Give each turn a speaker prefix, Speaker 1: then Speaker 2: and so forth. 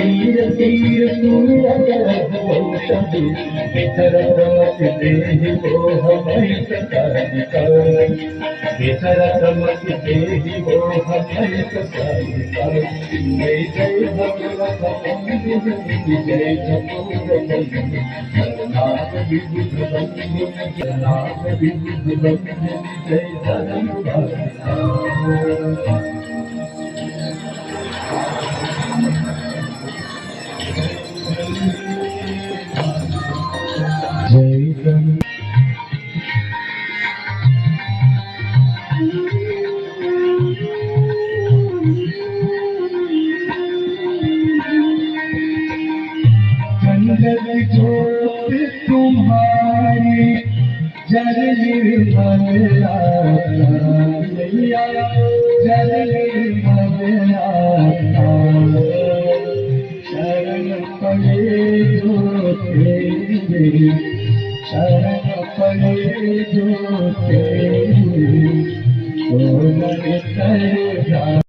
Speaker 1: तीर तीर सूरज इतर रमत देहि मोह मई सकारिका इतर रमत देहि मोह मई सकारिका जय जय भगवत जय ठाकुर नाम विबुध बंधु नाम विबुध बंधु जय धर्म ज्योत तुम्हारी जलनी भवया जलनी भवया शरण पड़े जो तेरे शरण पड़े जो तेरे तो मन कर